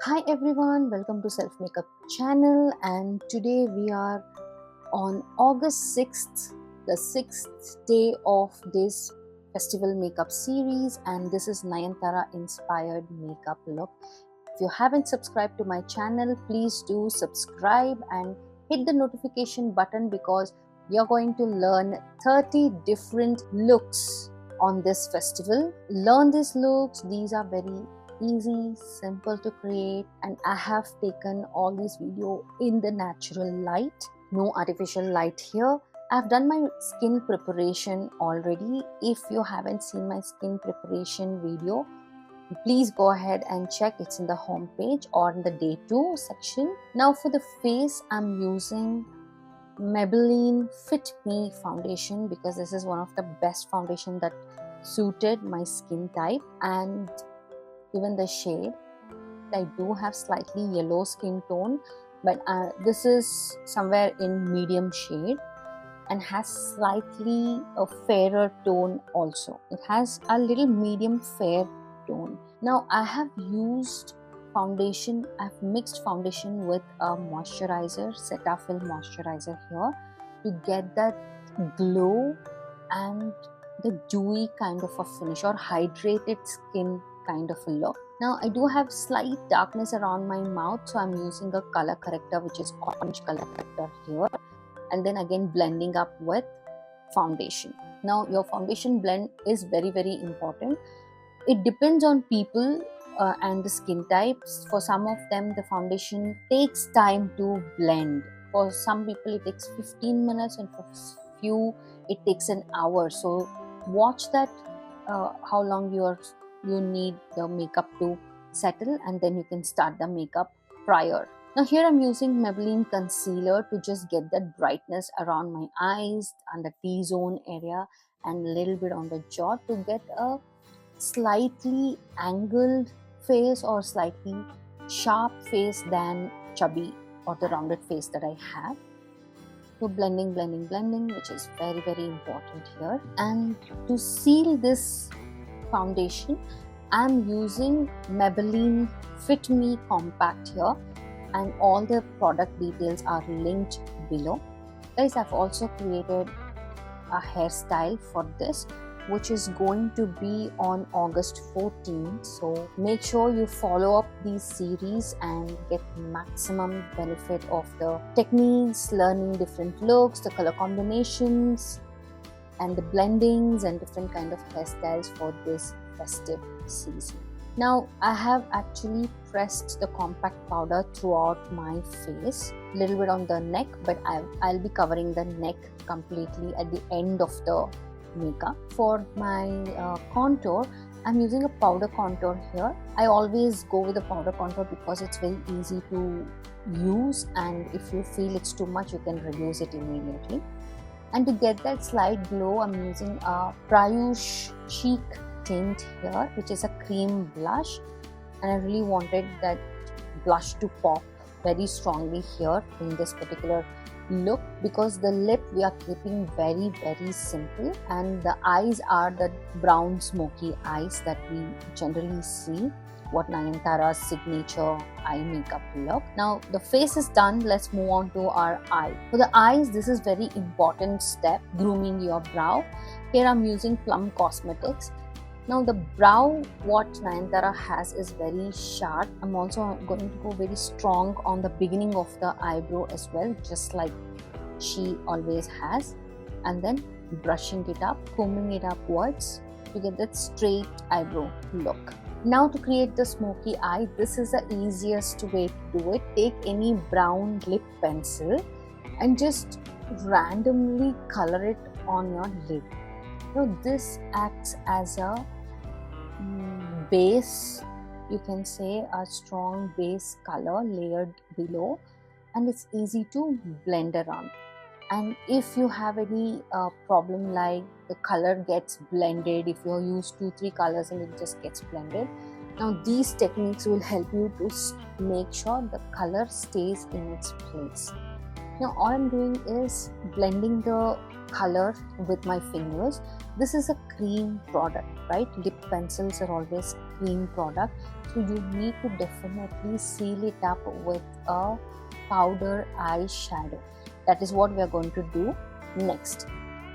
Hi everyone, welcome to Self Makeup channel, and today we are on August 6th, the 6th day of this festival makeup series, and this is Nayanthara inspired makeup look. If you haven't subscribed to my channel, please do subscribe and hit the notification button because you're going to learn 30 different looks on this festival. Learn these looks, these are very easy, simple to create, and I have taken all these video in the natural light, no artificial light here. I've done my skin preparation already. If you haven't seen my skin preparation video, please go ahead and check. It's in the home page or in the day 2 section. Now for the face, I'm using Maybelline Fit Me foundation because this is one of the best foundation that suited my skin type and even the shade. I do have slightly yellow skin tone, but this is somewhere in medium shade and has slightly a fairer tone also. It has a little medium fair tone. Now I have used foundation, I've mixed foundation with a moisturizer, Cetaphil moisturizer here to get that glow and the dewy kind of a finish or hydrated skin kind of a look. Now I do have slight darkness around my mouth, so I'm using a color corrector which is orange color corrector here, and then again blending up with foundation. Now your foundation blend is very important. It depends on people and the skin types. For some of them the foundation takes time to blend. For some people it takes 15 minutes and for few it takes an hour. So watch that how long you need the makeup to settle, and then you can start the makeup prior. Now here I'm using Maybelline concealer to just get that brightness around my eyes and the T-zone area and a little bit on the jaw to get a slightly angled face or slightly sharp face than chubby or the rounded face that I have. So blending, which is very important here. And to seal this foundation, I'm using Maybelline Fit Me Compact here, and all the product details are linked below. Guys, I've also created a hairstyle for this which is going to be on August 14th. So make sure you follow up these series and get maximum benefit of the techniques, learning different looks, the color combinations, and the blendings and different kind of hairstyles for this festive season. Now I have actually pressed the compact powder throughout my face, a little bit on the neck, but I'll be covering the neck completely at the end of the makeup. For my contour, I'm using a powder contour here. I always go with the powder contour because it's very easy to use, and if you feel it's too much you can reduce it immediately. And to get that slight glow, I'm using a Prush Cheek tint here, which is a cream blush, and I really wanted that blush to pop very strongly here in this particular look because the lip we are keeping very simple, and the eyes are the brown smoky eyes that we generally see, what Nayanthara's signature eye makeup look. Now the face is done, let's move on to our eye. For the eyes, this is very important step, grooming your brow. Here I'm using Plum Cosmetics. Now the brow what Nayanthara has is very sharp. I'm also going to go very strong on the beginning of the eyebrow as well, just like she always has, and then brushing it up, combing it upwards to get that straight eyebrow look. Now to create the smoky eye, this is the easiest way to do it. Take any brown lip pencil and just randomly color it on your lid. Now this acts as a base, you can say a strong base color layered below, and it's easy to blend around. And if you have any problem like the color gets blended, if you use 2-3 colors and it just gets blended, now these techniques will help you to make sure the color stays in its place. Now all I'm doing is blending the color with my fingers. This is a cream product, right? Lip pencils are always cream product, so you need to definitely seal it up with a powder eyeshadow. That is what we are going to do next.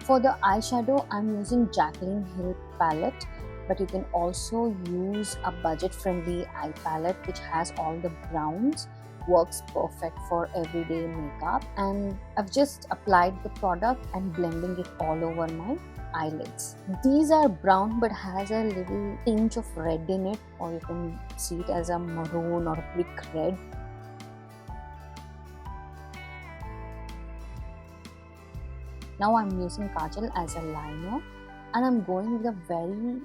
For the eyeshadow, I'm using Jaclyn Hill palette, but you can also use a budget-friendly eye palette which has all the browns. Works perfect for everyday makeup, and I've just applied the product and blending it all over my eyelids. These are brown but has a little tinge of red in it, or you can see it as a maroon or brick red. Now I'm using kajal as a liner, and I'm going with a very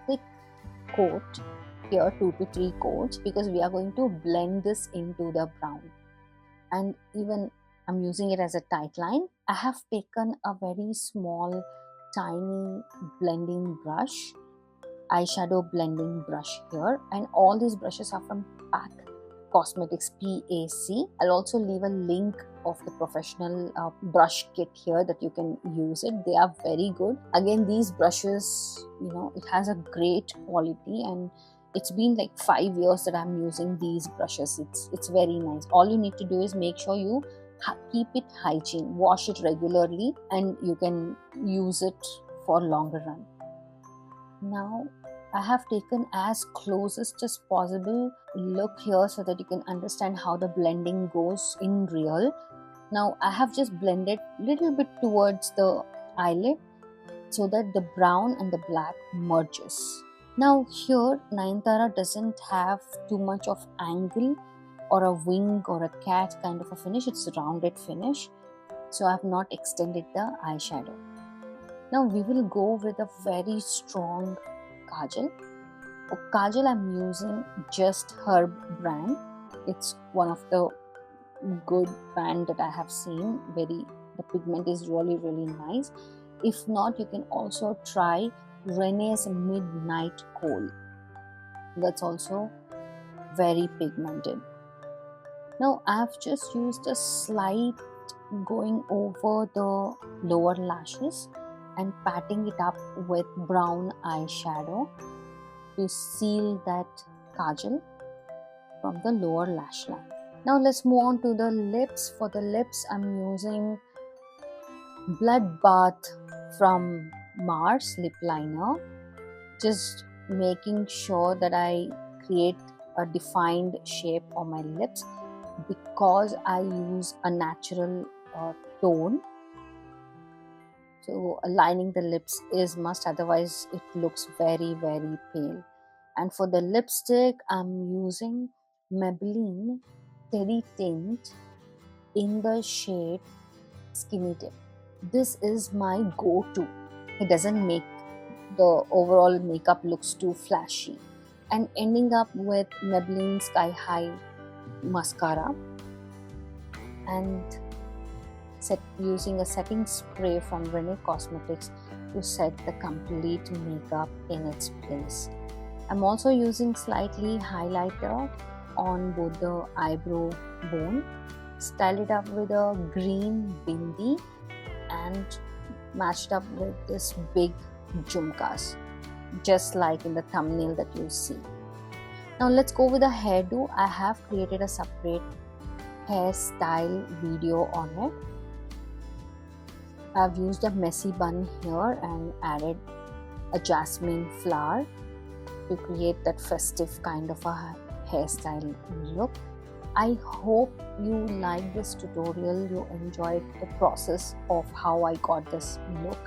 thick coat here, 2 to 3 coats, because we are going to blend this into the brown. And even I'm using it as a tight line. I have taken a very small tiny blending brush, eyeshadow blending brush here, and all these brushes are from PAC Cosmetics, PAC. I'll also leave a link of the professional brush kit here that you can use it. They are very good. Again, these brushes, it has a great quality, and it's been like 5 years that I'm using these brushes. It's very nice. All you need to do is make sure you keep it hygiene, wash it regularly, and you can use it for longer run. Now I have taken as closest as possible look here so that you can understand how the blending goes in real. Now I have just blended little bit towards the eyelid so that the brown and the black merges. Now here Nayanthara doesn't have too much of angle or a wing or a cat kind of a finish. It's a rounded finish, so I have not extended the eyeshadow. Now we will go with a very strong kajal. For kajal I'm using Just Herb brand. It's one of the good brand that I have seen. The pigment is really nice. If not, you can also try Renee's Midnight Kohl. That's also very pigmented. Now I have just used a slight going over the lower lashes and patting it up with brown eyeshadow to seal that kajal from the lower lash line. Now let's move on to the lips. For the lips, I'm using Bloodbath from Mars lip liner, just making sure that I create a defined shape on my lips because I use a natural tone. So aligning the lips is must, otherwise it looks very pale. And for the lipstick, I'm using Maybelline Teddy Tint in the shade Skinny Dip. This is my go-to. It doesn't make the overall makeup looks too flashy. And ending up with Maybelline Sky High mascara and using a setting spray from Renee Cosmetics to set the complete makeup in its place. I'm also using slightly highlighter on both the eyebrow bone, style it up with a green bindi and matched up with this big jhumkas, just like in the thumbnail that you see. Now let's go with the hairdo. I have created a separate hairstyle video on it. I've used a messy bun here and added a jasmine flower to create that festive kind of a hairstyle look. I hope you like this tutorial, you enjoyed the process of how I got this look.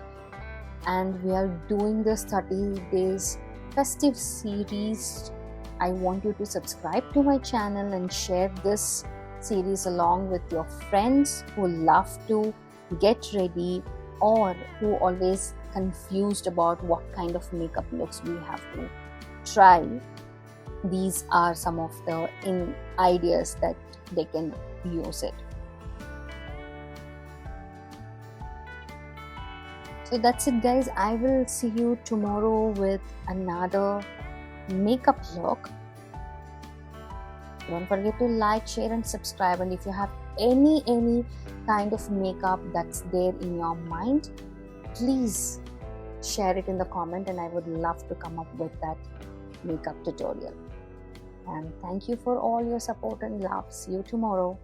And we are doing this 30 days festive series. I want you to subscribe to my channel and share this series along with your friends who love to get ready or who always confused about what kind of makeup looks we have to try. These are some of the ideas that they can use it. So that's it, guys. I will see you tomorrow with another makeup look. Don't forget to like, share and subscribe. And if you have any kind of makeup that's there in your mind, please share it in the comment, and I would love to come up with that makeup tutorial. And thank you for all your support and love. See you tomorrow.